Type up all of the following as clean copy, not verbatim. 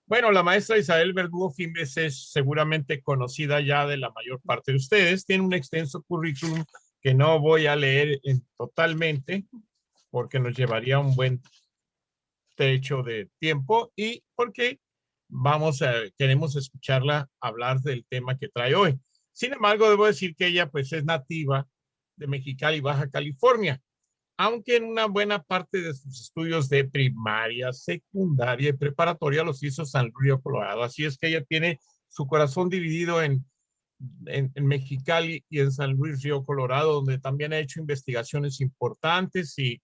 Bueno, la maestra Isabel Verdugo Fimbres es seguramente conocida ya de la mayor parte de ustedes. Tiene un extenso currículum que no voy a leer totalmente porque nos llevaría un buen trecho de tiempo y porque queremos escucharla hablar del tema que trae hoy. Sin embargo, debo decir que ella pues es nativa de Mexicali, Baja California, aunque en una buena parte de sus estudios de primaria, secundaria y preparatoria los hizo en San Río Colorado. Así es que ella tiene su corazón dividido en Mexicali y en San Luis Río Colorado, donde también ha hecho investigaciones importantes y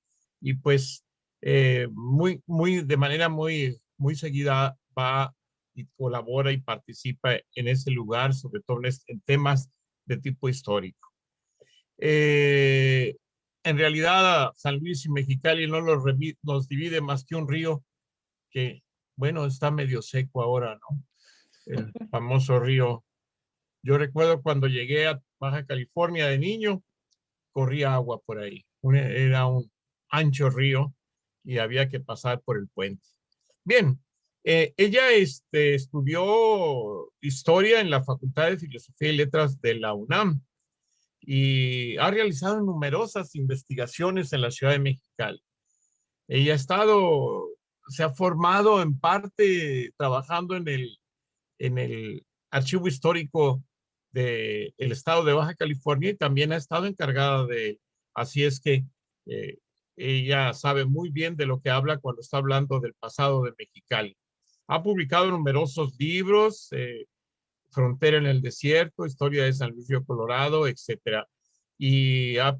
pues de manera muy seguida va y colabora y participa en ese lugar, sobre todo en temas de tipo histórico. Eh, en realidad, San Luis y Mexicali no los divide más que un río que, bueno, está medio seco ahora, ¿no? El famoso río. Yo recuerdo cuando llegué a Baja California de niño, corría agua por ahí. Era un ancho río y había que pasar por el puente. Bien, ella estudió historia en la Facultad de Filosofía y Letras de la UNAM y ha realizado numerosas investigaciones en la ciudad de Mexicali. Ella se ha formado en parte trabajando en el archivo histórico del estado de Baja California y también ha estado encargada de, así es que eh, ella sabe muy bien de lo que habla cuando está hablando del pasado de Mexicali. Ha publicado numerosos libros, Frontera en el Desierto, Historia de San Luis Río Colorado, etcétera. Y ha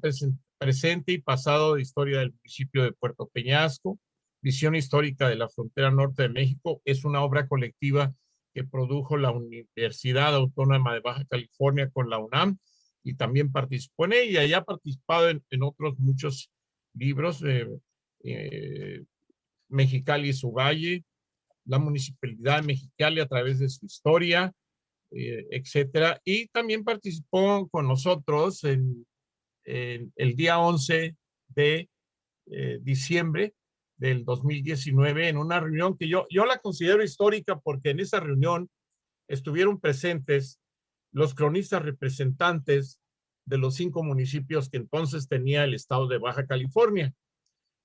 presente y pasado de historia del municipio de Puerto Peñasco, visión histórica de la frontera norte de México. Es una obra colectiva que produjo la Universidad Autónoma de Baja California con la UNAM y también participó en ella y ha participado en otros muchos libros, eh, Mexicali y su Valle, la Municipalidad de Mexicali a través de su historia, etcétera. Y también participó con nosotros en el día 11 de diciembre del 2019 en una reunión que yo la considero histórica porque en esa reunión estuvieron presentes los cronistas representantes de los 5 municipios que entonces tenía el estado de Baja California.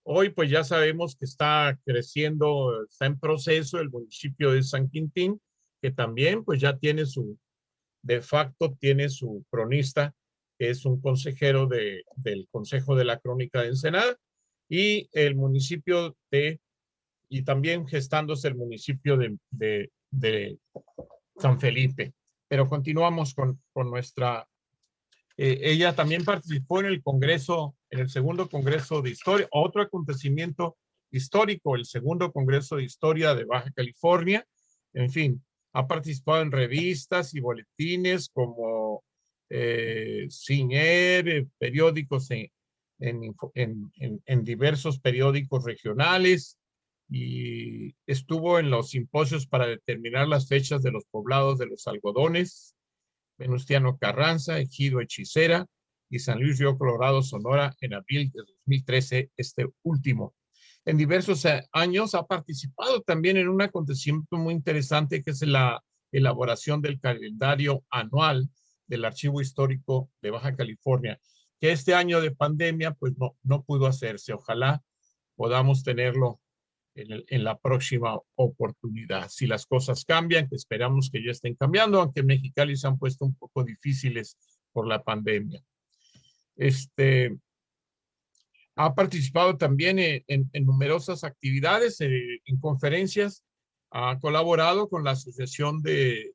Hoy pues ya sabemos que está creciendo, está en proceso el municipio de San Quintín, que también pues ya tiene de facto tiene su cronista, que es un consejero del Consejo de la Crónica de Ensenada, y el municipio y también gestándose el municipio de San Felipe. Pero continuamos con nuestra ella también participó en el Congreso, en el segundo Congreso de Historia, otro acontecimiento histórico, el segundo Congreso de Historia de Baja California. En fin, ha participado en revistas y boletines como CINER, periódicos en diversos periódicos regionales y estuvo en los simposios para determinar las fechas de los poblados de los algodones, Venustiano Carranza, Ejido Hechicera y San Luis Río Colorado, Sonora, en abril de 2013, este último. En diversos años ha participado también en un acontecimiento muy interesante que es la elaboración del calendario anual del Archivo Histórico de Baja California, que este año de pandemia pues no pudo hacerse. Ojalá podamos tenerlo en la próxima oportunidad. Si las cosas cambian, que esperamos que ya estén cambiando, aunque en Mexicali se han puesto un poco difíciles por la pandemia. Ha participado también en numerosas actividades, en conferencias, ha colaborado con la Asociación de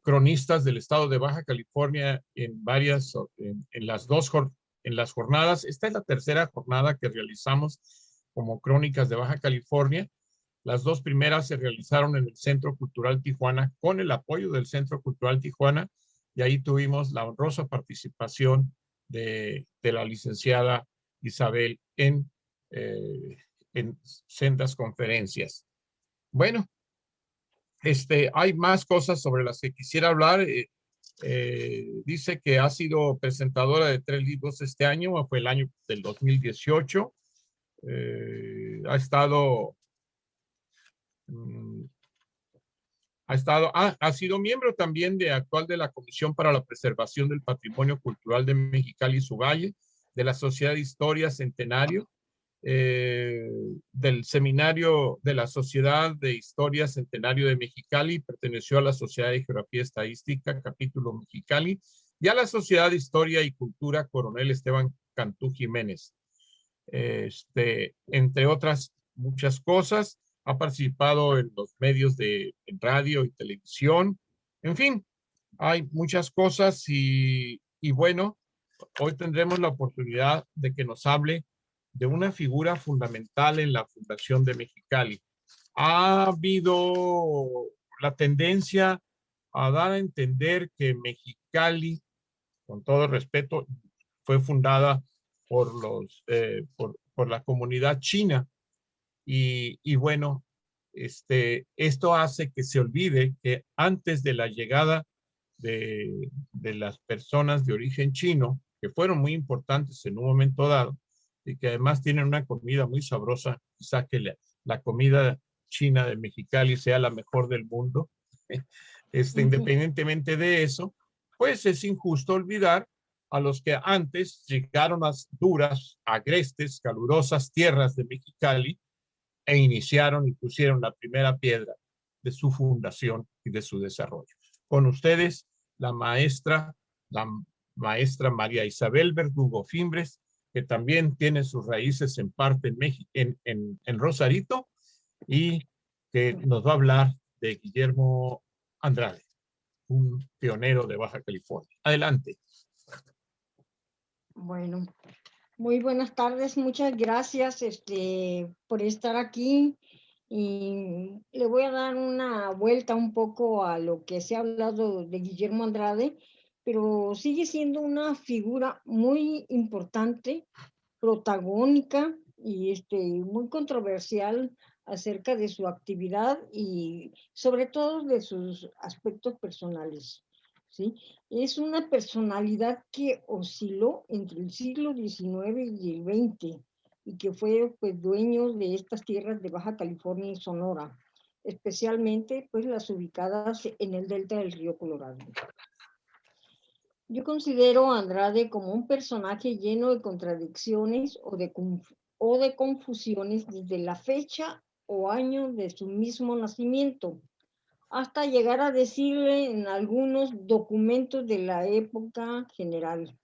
Cronistas del Estado de Baja California en las jornadas. Esta es la tercera jornada que realizamos como Crónicas de Baja California. Las 2 primeras se realizaron en el Centro Cultural Tijuana con el apoyo del Centro Cultural Tijuana y ahí tuvimos la honrosa participación de la licenciada Isabel en sendas conferencias. Bueno, hay más cosas sobre las que quisiera hablar. Dice que ha sido presentadora de 3 libros este año, fue el año del 2018. Ha estado mm, ha sido miembro también actual de la Comisión para la Preservación del Patrimonio Cultural de Mexicali y su Valle, de la Sociedad de Historia Centenario, del Seminario de la Sociedad de Historia Centenario de Mexicali, perteneció a la Sociedad de Geografía Estadística, capítulo Mexicali, y a la Sociedad de Historia y Cultura Coronel Esteban Cantú Jiménez. Entre otras muchas cosas, ha participado en los medios en radio y televisión. En fin, hay muchas cosas y bueno, hoy tendremos la oportunidad de que nos hable de una figura fundamental en la Fundación de Mexicali. Ha habido la tendencia a dar a entender que Mexicali, con todo respeto, fue fundada por la comunidad china. Y bueno, esto hace que se olvide que antes de la llegada de las personas de origen chino, que fueron muy importantes en un momento dado, y que además tienen una comida muy sabrosa, quizá que la comida china de Mexicali sea la mejor del mundo, independientemente de eso, pues es injusto olvidar a los que antes llegaron a las duras, agrestes, calurosas tierras de Mexicali e iniciaron y pusieron la primera piedra de su fundación y de su desarrollo. Con ustedes, la maestra María Isabel Verdugo Fimbres, que también tiene sus raíces en parte en Rosarito y que nos va a hablar de Guillermo Andrade, un pionero de Baja California. Adelante. Bueno, muy buenas tardes, muchas gracias por estar aquí y le voy a dar una vuelta un poco a lo que se ha hablado de Guillermo Andrade, pero sigue siendo una figura muy importante, protagónica y muy controversial acerca de su actividad y sobre todo de sus aspectos personales. ¿Sí? Es una personalidad que osciló entre el siglo XIX y el XX y que fue pues dueño de estas tierras de Baja California y Sonora, especialmente pues las ubicadas en el delta del río Colorado. Yo considero a Andrade como un personaje lleno de contradicciones o de confusiones desde la fecha o año de su mismo nacimiento, hasta llegar a decirle en algunos documentos de la época general.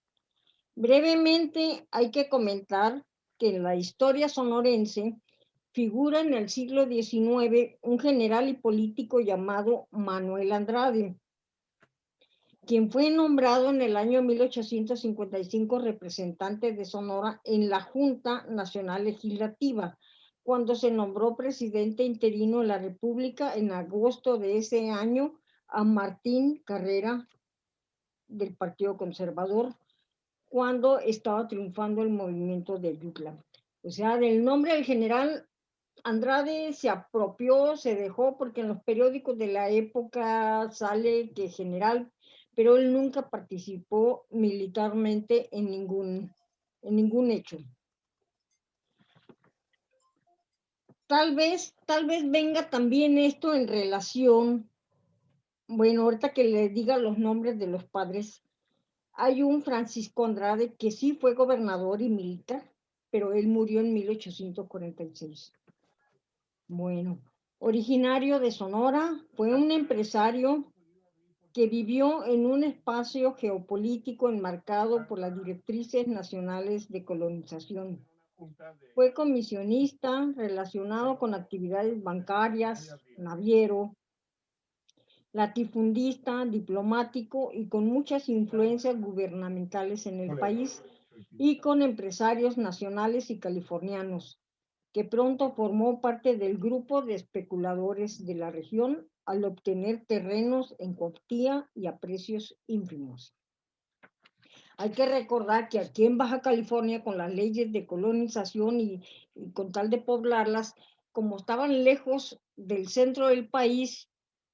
Brevemente, hay que comentar que en la historia sonorense figura en el siglo XIX un general y político llamado Manuel Andrade, quien fue nombrado en el año 1855 representante de Sonora en la Junta Nacional Legislativa, cuando se nombró presidente interino de la República en agosto de ese año a Martín Carrera del Partido Conservador, cuando estaba triunfando el movimiento de Yutla. O sea, del nombre del general Andrade se apropió, se dejó, porque en los periódicos de la época sale que general, pero él nunca participó militarmente en ningún hecho. Tal vez venga también esto en relación, bueno, ahorita que le diga los nombres de los padres, hay un Francisco Andrade que sí fue gobernador y militar, pero él murió en 1846. Bueno, originario de Sonora, fue un empresario que vivió en un espacio geopolítico enmarcado por las directrices nacionales de colonización. Fue comisionista relacionado con actividades bancarias, naviero, latifundista, diplomático y con muchas influencias gubernamentales en el país y con empresarios nacionales y californianos, que pronto formó parte del grupo de especuladores de la región al obtener terrenos en cuantía y a precios ínfimos. Hay que recordar que aquí en Baja California, con las leyes de colonización y con tal de poblarlas, como estaban lejos del centro del país,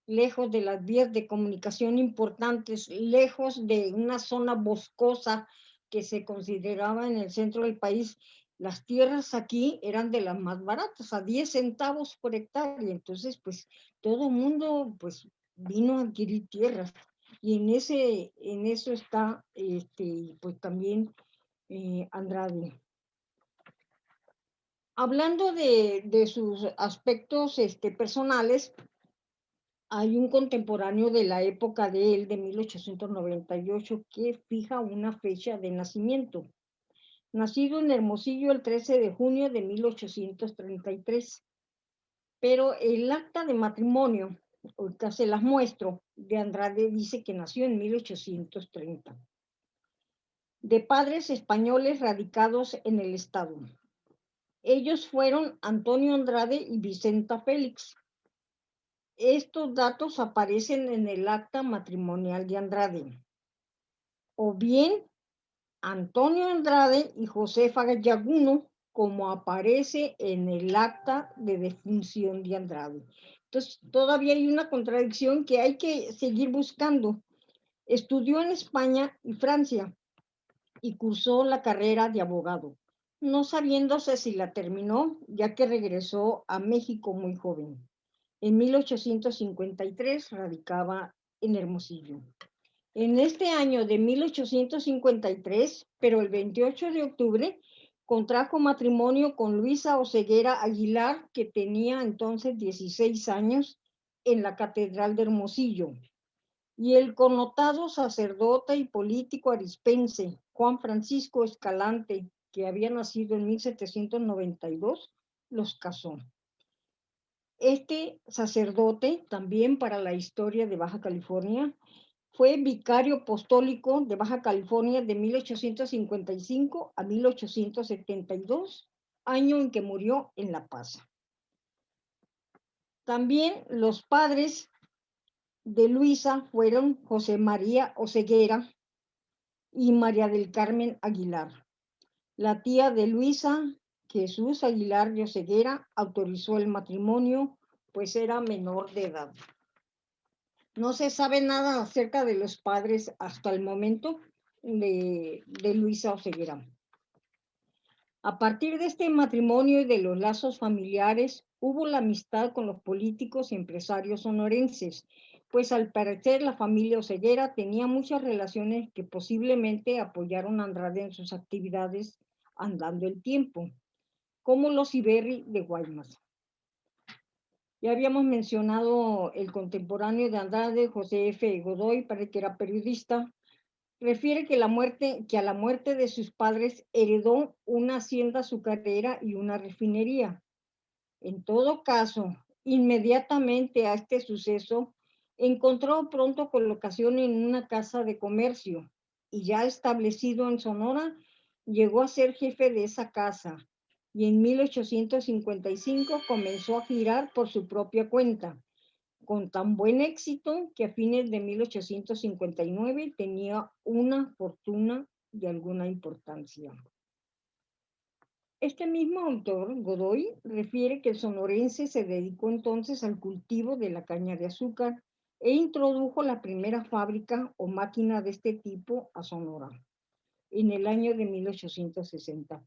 lejos de las vías de comunicación importantes, lejos de una zona boscosa que se consideraba en el centro del país, las tierras aquí eran de las más baratas, a 10 centavos por hectárea. Entonces, pues todo el mundo pues vino a adquirir tierras. Y en eso está pues también Andrade. Hablando de sus aspectos personales, hay un contemporáneo de la época de él, de 1898, que fija una fecha de nacimiento. Nacido en Hermosillo el 13 de junio de 1833. Pero el acta de matrimonio, ahorita se las muestro, de Andrade dice que nació en 1830. De padres españoles radicados en el estado. Ellos fueron Antonio Andrade y Vicenta Félix. Estos datos aparecen en el acta matrimonial de Andrade. O bien Antonio Andrade y Josefa Yaguno, como aparece en el acta de defunción de Andrade. Entonces, todavía hay una contradicción que hay que seguir buscando. Estudió en España y Francia y cursó la carrera de abogado, no sabiéndose si la terminó, ya que regresó a México muy joven. En 1853 radicaba en Hermosillo. En este año de 1853, pero el 28 de octubre, contrajo matrimonio con Luisa Oseguera Aguilar, que tenía entonces 16 años, en la Catedral de Hermosillo. Y el connotado sacerdote y político arispense Juan Francisco Escalante, que había nacido en 1792, los casó. Este sacerdote, también para la historia de Baja California, fue vicario apostólico de Baja California de 1855 a 1872, año en que murió en La Paz. También los padres de Luisa fueron José María Oseguera y María del Carmen Aguilar. La tía de Luisa, Jesús Aguilar de Oseguera, autorizó el matrimonio, pues era menor de edad. No se sabe nada acerca de los padres hasta el momento de Luisa Oseguera. A partir de este matrimonio y de los lazos familiares, hubo la amistad con los políticos y empresarios sonorenses, pues al parecer la familia Oseguera tenía muchas relaciones que posiblemente apoyaron a Andrade en sus actividades andando el tiempo, como los Iberri de Guaymas. Ya habíamos mencionado el contemporáneo de Andrade, José F. Godoy, para que era periodista, refiere que a la muerte de sus padres heredó una hacienda azucarera y una refinería. En todo caso, inmediatamente a este suceso, encontró pronto colocación en una casa de comercio y ya establecido en Sonora, llegó a ser jefe de esa casa y en 1855 comenzó a girar por su propia cuenta, con tan buen éxito que a fines de 1859 tenía una fortuna de alguna importancia. Este mismo autor, Godoy, refiere que el sonorense se dedicó entonces al cultivo de la caña de azúcar e introdujo la primera fábrica o máquina de este tipo a Sonora en el año de 1860.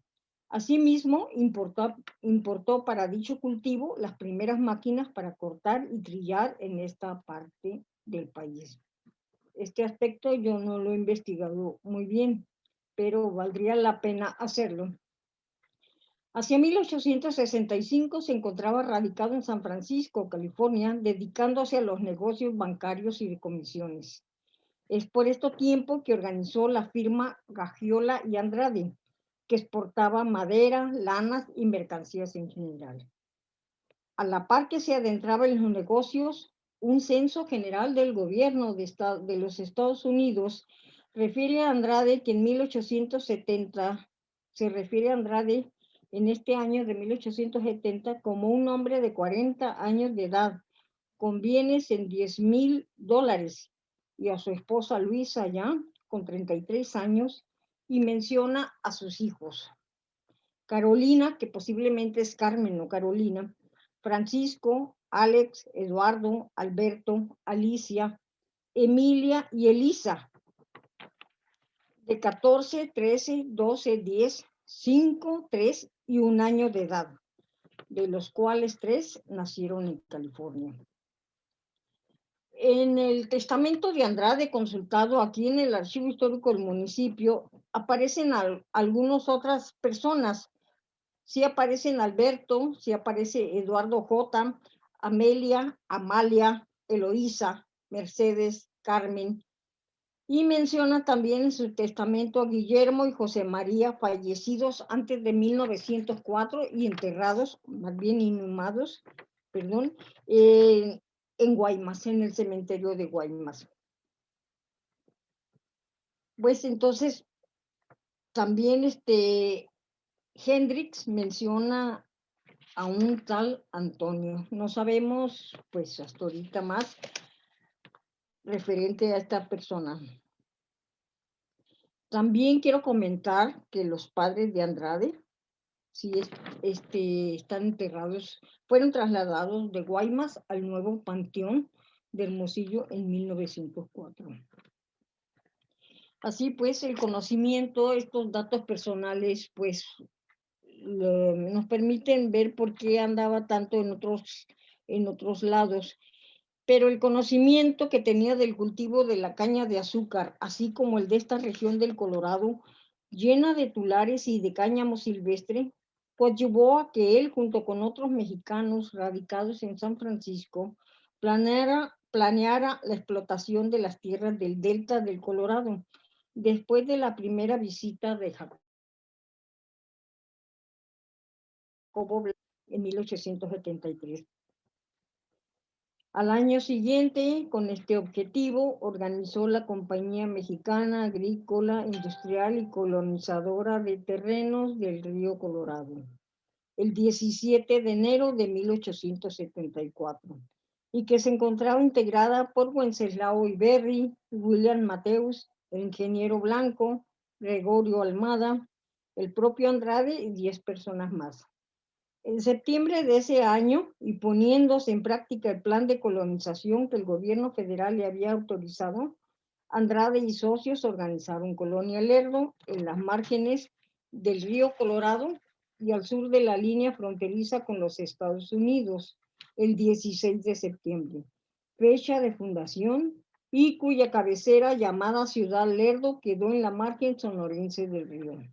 Asimismo, importó para dicho cultivo las primeras máquinas para cortar y trillar en esta parte del país. Este aspecto yo no lo he investigado muy bien, pero valdría la pena hacerlo. Hacia 1865 se encontraba radicado en San Francisco, California, dedicándose a los negocios bancarios y de comisiones. Es por este tiempo que organizó la firma Gagiola y Andrade, que exportaba madera, lanas y mercancías en general. A la par que se adentraba en los negocios, un censo general del gobierno de los Estados Unidos refiere a Andrade que en 1870, se refiere a Andrade en este año de 1870 como un hombre de 40 años de edad, con bienes en $10,000, y a su esposa Luisa ya, con 33 años, y menciona a sus hijos. Carolina, que posiblemente es Carmen o Carolina, Francisco, Alex, Eduardo, Alberto, Alicia, Emilia y Elisa, de 14, 13, 12, 10, 5, 3 y 1 año de edad, de los cuales 3 nacieron en California. En el testamento de Andrade consultado aquí en el Archivo Histórico del municipio, aparecen algunas otras personas. Sí aparecen Alberto, sí aparece Eduardo J., Amelia, Amalia, Eloísa, Mercedes, Carmen, y menciona también en su testamento a Guillermo y José María, fallecidos antes de 1904 y enterrados, más bien inhumados, perdón, en Guaymas, en el cementerio de Guaymas. Pues entonces, también Hendrix menciona a un tal Antonio. No sabemos, pues hasta ahorita más, referente a esta persona. También quiero comentar que los padres de Andrade, sí, están enterrados, fueron trasladados de Guaymas al nuevo Panteón de Hermosillo en 1904. Así pues, el conocimiento, estos datos personales, pues nos permiten ver por qué andaba tanto en otros lados. Pero el conocimiento que tenía del cultivo de la caña de azúcar, así como el de esta región del Colorado, llena de tulares y de cáñamo silvestre, pues llevó a que él, junto con otros mexicanos radicados en San Francisco, planeara la explotación de las tierras del delta del Colorado, después de la primera visita de Jacobo en 1873. Al año siguiente, con este objetivo, organizó la Compañía Mexicana Agrícola, Industrial y Colonizadora de Terrenos del Río Colorado, el 17 de enero de 1874, y que se encontraba integrada por Wenceslao Iberri, William Mateus, el ingeniero Blanco, Gregorio Almada, el propio Andrade y 10 personas más. En septiembre de ese año, y poniéndose en práctica el plan de colonización que el gobierno federal le había autorizado, Andrade y socios organizaron Colonia Lerdo en las márgenes del río Colorado y al sur de la línea fronteriza con los Estados Unidos, el 16 de septiembre, fecha de fundación, y cuya cabecera, llamada Ciudad Lerdo, quedó en la margen sonorense del río.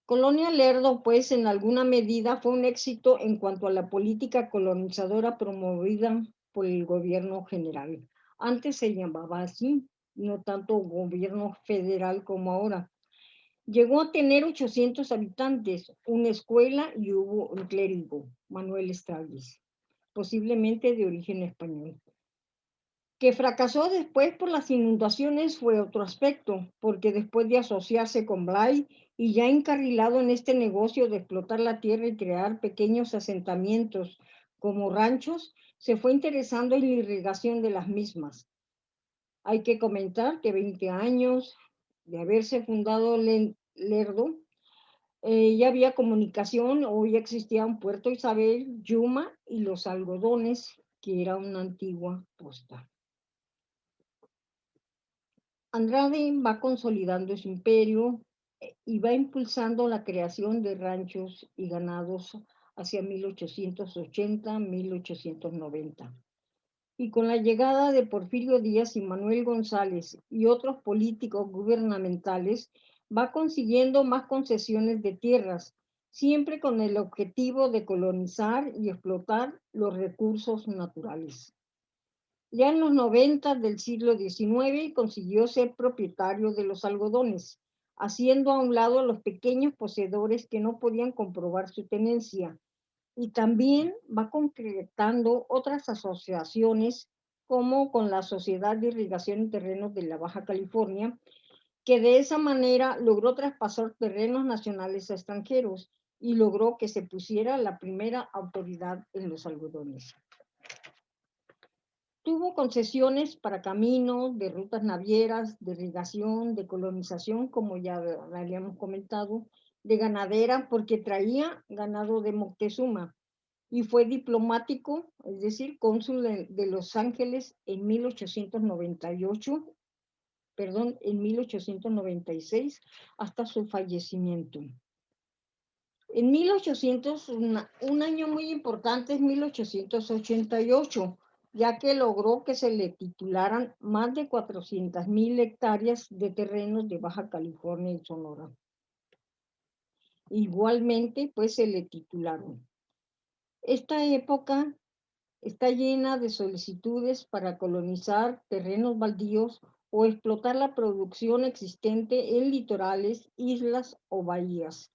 Colonia Lerdo, pues, en alguna medida fue un éxito en cuanto a la política colonizadora promovida por el gobierno general. Antes se llamaba así, no tanto gobierno federal como ahora. Llegó a tener 800 habitantes, una escuela y hubo un clérigo, Manuel Estragis, posiblemente de origen español. Que fracasó después por las inundaciones fue otro aspecto, porque después de asociarse con Blay y ya encarrilado en este negocio de explotar la tierra y crear pequeños asentamientos como ranchos, se fue interesando en la irrigación de las mismas. Hay que comentar que 20 años de haberse fundado Lerdo, ya había comunicación, o ya existían Puerto Isabel, Yuma y Los Algodones, que era una antigua posta. Andrade va consolidando su imperio y va impulsando la creación de ranchos y ganados hacia 1880-1890. Y con la llegada de Porfirio Díaz y Manuel González y otros políticos gubernamentales, va consiguiendo más concesiones de tierras, siempre con el objetivo de colonizar y explotar los recursos naturales. Ya en los 90 del siglo XIX consiguió ser propietario de los algodones, haciendo a un lado a los pequeños poseedores que no podían comprobar su tenencia. Y también va concretando otras asociaciones, como con la Sociedad de Irrigación y Terrenos de la Baja California, que de esa manera logró traspasar terrenos nacionales a extranjeros y logró que se pusiera la primera autoridad en los algodones. Tuvo concesiones para caminos, de rutas navieras, de irrigación, de colonización, como ya habíamos comentado, de ganadera, porque traía ganado de Moctezuma, y fue diplomático, es decir, cónsul de Los Ángeles en 1898, en 1896 hasta su fallecimiento. En 1800, un año muy importante es 1888, ya que logró que se le titularan más de 400,000 hectáreas de terrenos de Baja California y Sonora. Igualmente, pues se le titularon. Esta época está llena de solicitudes para colonizar terrenos baldíos o explotar la producción existente en litorales, islas o bahías.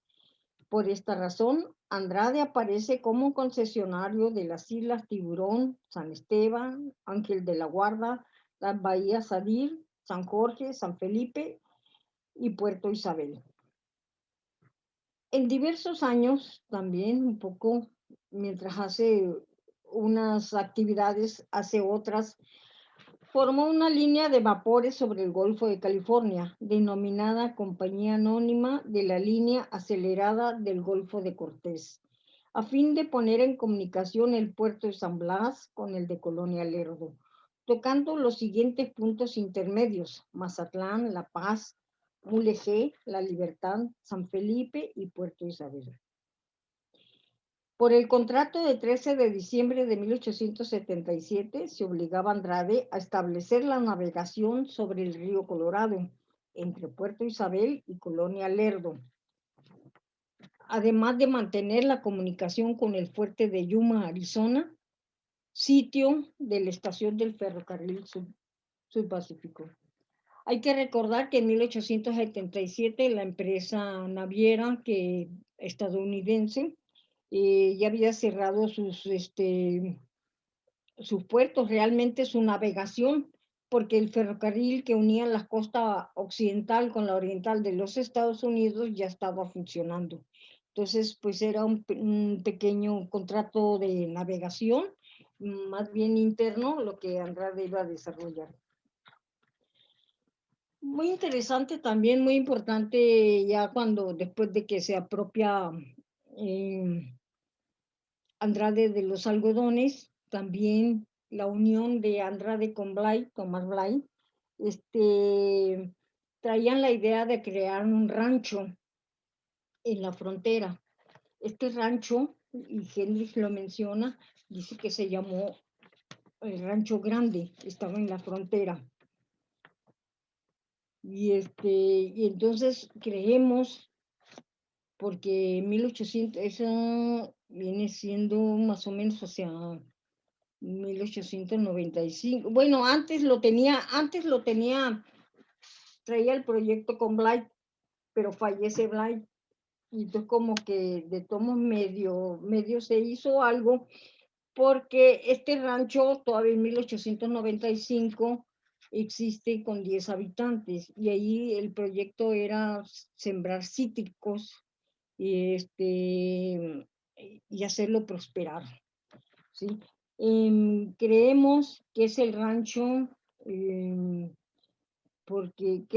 Por esta razón, Andrade aparece como concesionario de las islas Tiburón, San Esteban, Ángel de la Guarda, las bahías Sadir, San Jorge, San Felipe y Puerto Isabel. En diversos años, también un poco, mientras hace unas actividades, hace otras, formó una línea de vapores sobre el Golfo de California, denominada Compañía Anónima de la Línea Acelerada del Golfo de Cortés, a fin de poner en comunicación el puerto de San Blas con el de Colonia Lerdo, tocando los siguientes puntos intermedios: Mazatlán, La Paz, Mulegé, La Libertad, San Felipe y Puerto Isabel. Por el contrato de 13 de diciembre de 1877 se obligaba a Andrade a establecer la navegación sobre el río Colorado entre Puerto Isabel y Colonia Lerdo, además de mantener la comunicación con el fuerte de Yuma, Arizona, sitio de la estación del ferrocarril Subpacífico. Hay que recordar que en 1877 la empresa naviera estadounidense ya había cerrado sus puertos, realmente su navegación, porque el ferrocarril que unía la costa occidental con la oriental de los Estados Unidos ya estaba funcionando. Entonces, pues era un pequeño contrato de navegación, más bien interno, lo que Andrade iba a desarrollar. Muy interesante también, muy importante ya después de que se apropia Andrade de los algodones, también la unión de Andrade con Tomás Blay, traían la idea de crear un rancho en la frontera. Este rancho, y Hendrix lo menciona, dice que se llamó el Rancho Grande, estaba en la frontera. Y entonces creemos, porque 1800, eso viene siendo más o menos hacia 1895. Bueno, traía el proyecto con Blay, pero fallece Blay. Y entonces como que de tomo medio se hizo algo, porque este rancho todavía en 1895 existe con 10 habitantes, y ahí el proyecto era sembrar cítricos y, y hacerlo prosperar, ¿sí? Creemos que es el rancho que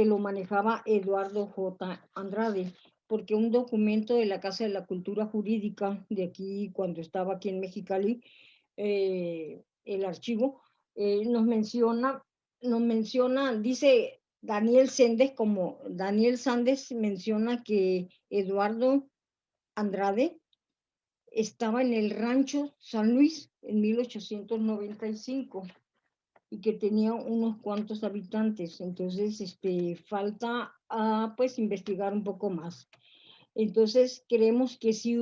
lo manejaba Eduardo J. Andrade, porque un documento de la Casa de la Cultura Jurídica de aquí, cuando estaba aquí en Mexicali, el archivo, nos menciona, dice Daniel Sandes menciona que Eduardo Andrade estaba en el rancho San Luis en 1895 y que tenía unos cuantos habitantes. Entonces, falta pues investigar un poco más. Entonces, creemos que sí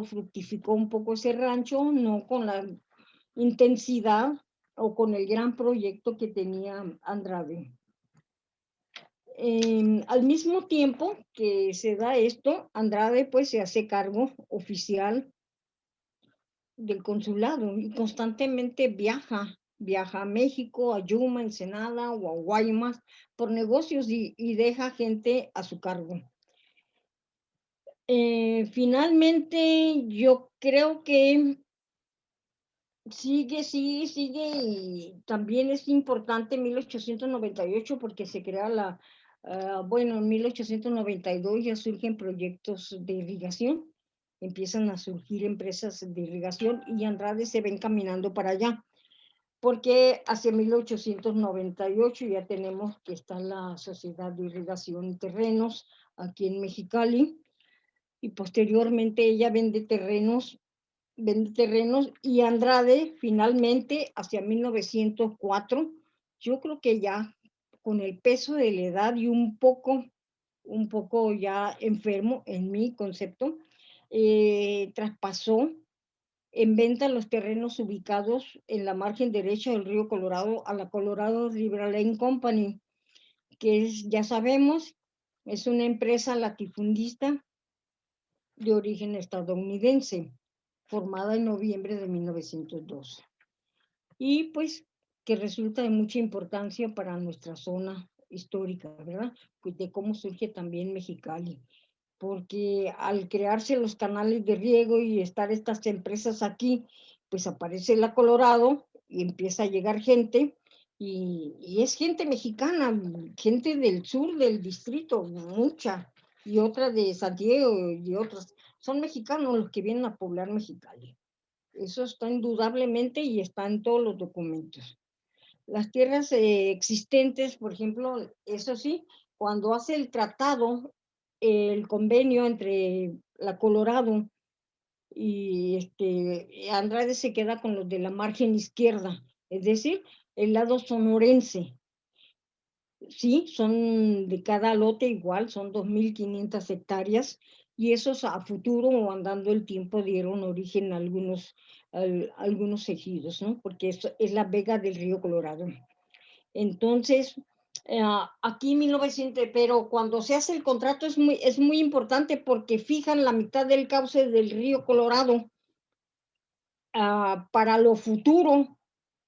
fructificó un poco ese rancho, no con la intensidad o con el gran proyecto que tenía Andrade. Al mismo tiempo que se da esto, Andrade pues se hace cargo oficial del consulado y constantemente viaja a México, a Yuma, Ensenada o a Guaymas por negocios y deja gente a su cargo. Finalmente, yo creo que sigue, y también es importante 1898 porque se crea en 1892 ya surgen proyectos de irrigación, empiezan a surgir empresas de irrigación y Andrade se ven caminando para allá. porque hacia 1898 ya tenemos que está la Sociedad de Irrigación y Terrenos aquí en Mexicali, y posteriormente ella vende terrenos, y Andrade finalmente hacia 1904, yo creo que ya con el peso de la edad y un poco ya enfermo en mi concepto, traspasó en venta los terrenos ubicados en la margen derecha del río Colorado a la Colorado River Lane Company, que es, ya sabemos, es una empresa latifundista de origen estadounidense, formada en noviembre de 1912. Y pues que resulta de mucha importancia para nuestra zona histórica, ¿verdad? Pues de cómo surge también Mexicali, porque al crearse los canales de riego y estar estas empresas aquí, pues aparece la Colorado y empieza a llegar gente, y es gente mexicana, gente del sur del distrito, mucha, y otra de San Diego y otras. Son mexicanos los que vienen a poblar Mexicali. Eso está indudablemente y está en todos los documentos. Las tierras existentes, por ejemplo, eso sí, cuando hace el tratado, el convenio entre la Colorado y Andrade se queda con los de la margen izquierda, es decir, el lado sonorense. Sí, son de cada lote igual, son 2.500 hectáreas, y esos a futuro o andando el tiempo dieron origen a algunos ejidos, ¿no? Porque eso es la vega del río Colorado. Entonces, aquí 1900, pero cuando se hace el contrato es muy importante porque fijan la mitad del cauce del río Colorado para lo futuro,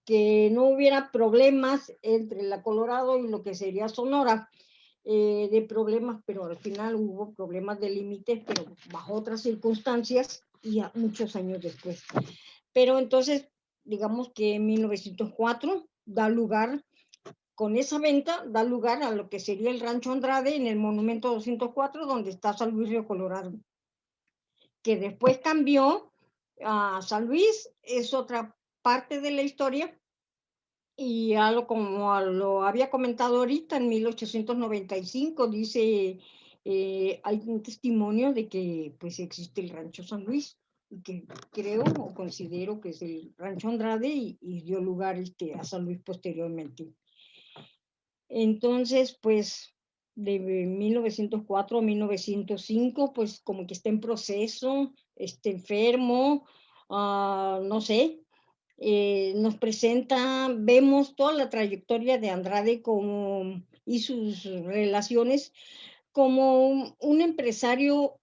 que no hubiera problemas entre la Colorado y lo que sería Sonora, de problemas, pero al final hubo problemas de límites, pero bajo otras circunstancias y muchos años después. Pero entonces, digamos que en 1904 da lugar, con esa venta, da lugar a lo que sería el Rancho Andrade en el Monumento 204, donde está San Luis Río Colorado, que después cambió a San Luis, es otra parte de la historia, y como lo había comentado ahorita, en 1895 dice, hay un testimonio de que pues existe el Rancho San Luis, y que creo o considero que es el Rancho Andrade, y dio lugar a San Luis posteriormente. Entonces, pues, de 1904 a 1905, pues como que está en proceso, está enfermo, no sé, nos presenta, vemos toda la trayectoria de Andrade y sus relaciones como un empresario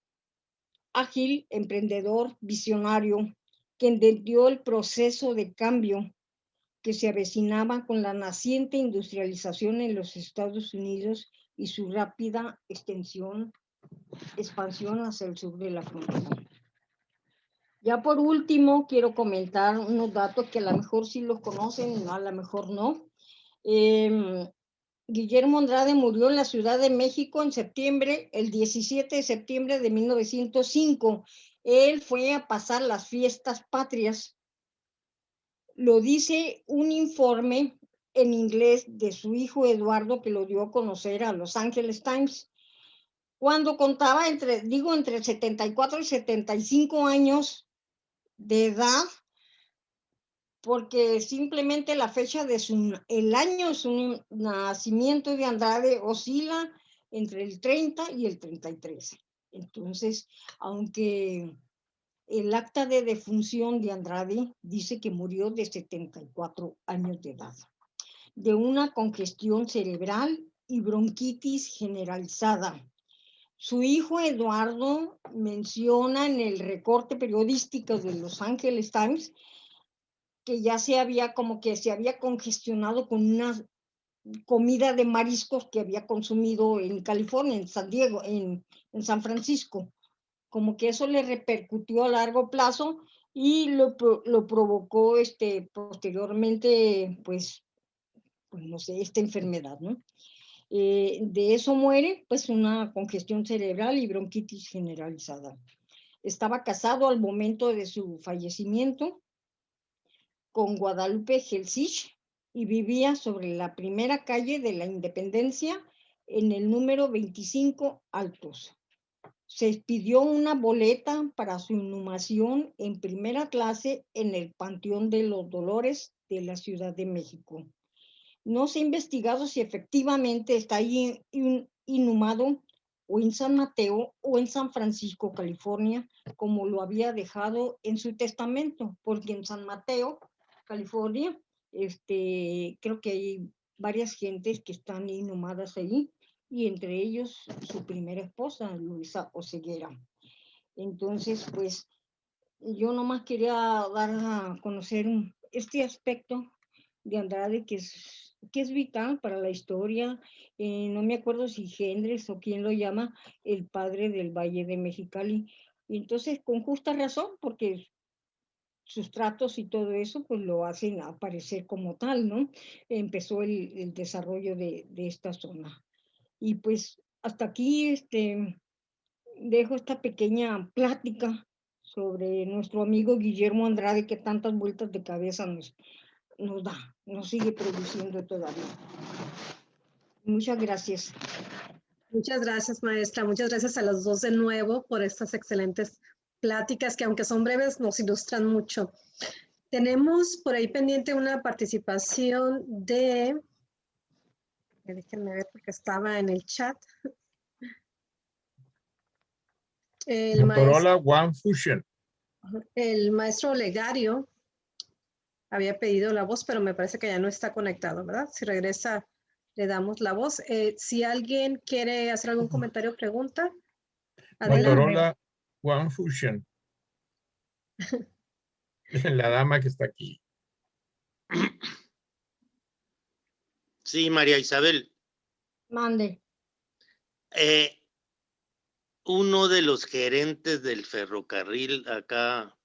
ágil, emprendedor, visionario, que entendió el proceso de cambio que se avecinaba con la naciente industrialización en los Estados Unidos y su rápida expansión hacia el sur de la frontera. Ya por último, quiero comentar unos datos que a lo mejor sí los conocen, a lo mejor no. Guillermo Andrade murió en la Ciudad de México el 17 de septiembre de 1905. Él fue a pasar las fiestas patrias. Lo dice un informe en inglés de su hijo Eduardo, que lo dio a conocer a Los Angeles Times, cuando contaba entre 74 y 75 años de edad, porque simplemente la fecha de el año de su nacimiento de Andrade oscila entre el 30 y el 33. Entonces, aunque el acta de defunción de Andrade dice que murió de 74 años de edad, de una congestión cerebral y bronquitis generalizada. Su hijo Eduardo menciona en el recorte periodístico de Los Angeles Times que ya se había congestionado con una comida de mariscos que había consumido en California, en San Diego, en San Francisco. Como que eso le repercutió a largo plazo y lo provocó posteriormente, pues no sé, esta enfermedad, ¿no? De eso muere, pues, una congestión cerebral y bronquitis generalizada. Estaba casado al momento de su fallecimiento con Guadalupe Helsich y vivía sobre la primera calle de la Independencia en el número 25 Altos. Se expidió una boleta para su inhumación en primera clase en el Panteón de los Dolores de la Ciudad de México. No se ha investigado si efectivamente está ahí inhumado o en San Mateo o en San Francisco, California, como lo había dejado en su testamento, porque en San Mateo, California, creo que hay varias gentes que están inhumadas ahí, y entre ellos su primera esposa, Luisa Oseguera. Entonces, pues, yo nomás quería dar a conocer este aspecto de Andrade que es vital para la historia. No me acuerdo si Gendres o quién lo llama el padre del Valle de Mexicali. Y entonces, con justa razón, porque sus tratos y todo eso, pues lo hacen aparecer como tal, ¿no? Empezó el desarrollo de esta zona. Y pues hasta aquí dejo esta pequeña plática sobre nuestro amigo Guillermo Andrade, que tantas vueltas de cabeza nos sigue produciendo todavía. Muchas gracias. Muchas gracias, maestra. Muchas gracias a los dos de nuevo por estas excelentes pláticas que, aunque son breves, nos ilustran mucho. Tenemos por ahí pendiente una participación de... Déjenme ver porque estaba en el chat. Motorola One Fusion. El maestro Legario había pedido la voz, pero me parece que ya no está conectado, ¿verdad? Si regresa, le damos la voz. Si alguien quiere hacer algún comentario o pregunta, adelante. Motorola One Fusion. La dama que está aquí. Sí, María Isabel. Mande. Uno de los gerentes del ferrocarril acá,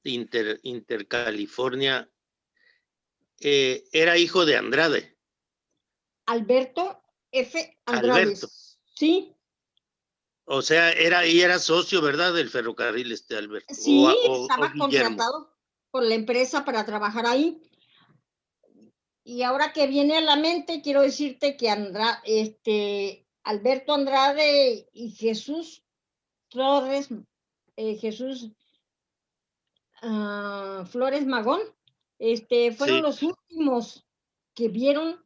Intercalifornia, era hijo de Andrade. Alberto F. Andrade. Alberto. Sí. O sea, era socio, ¿verdad? Del ferrocarril Alberto. Sí, estaba contratado por la empresa para trabajar ahí. Y ahora que viene a la mente, quiero decirte que Alberto Andrade y Jesús Flores, Flores Magón, fueron los últimos que vieron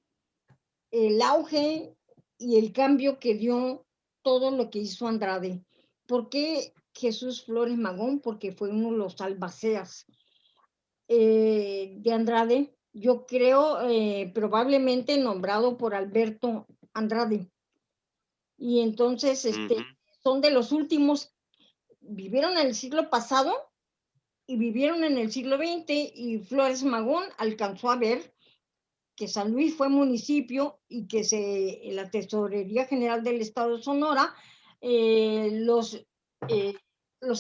el auge y el cambio que dio todo lo que hizo Andrade. ¿Por qué Jesús Flores Magón? Porque fue uno de los albaceas de Andrade, yo creo, probablemente nombrado por Alberto Andrade. Y entonces, son de los últimos, vivieron en el siglo pasado y vivieron en el siglo XX, y Flores Magón alcanzó a ver que San Luis fue municipio y que la Tesorería General del Estado de Sonora los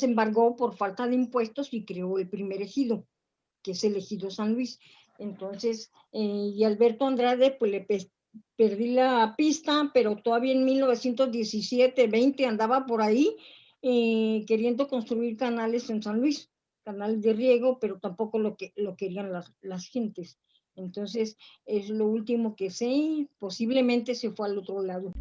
embargó por falta de impuestos y creó el primer ejido, que es el ejido San Luis. Entonces, y Alberto Andrade, pues le perdí la pista, pero todavía en 1917-20 andaba por ahí queriendo construir canales en San Luis, canales de riego, pero tampoco lo querían las gentes. Entonces, es lo último que sé, posiblemente se fue al otro lado.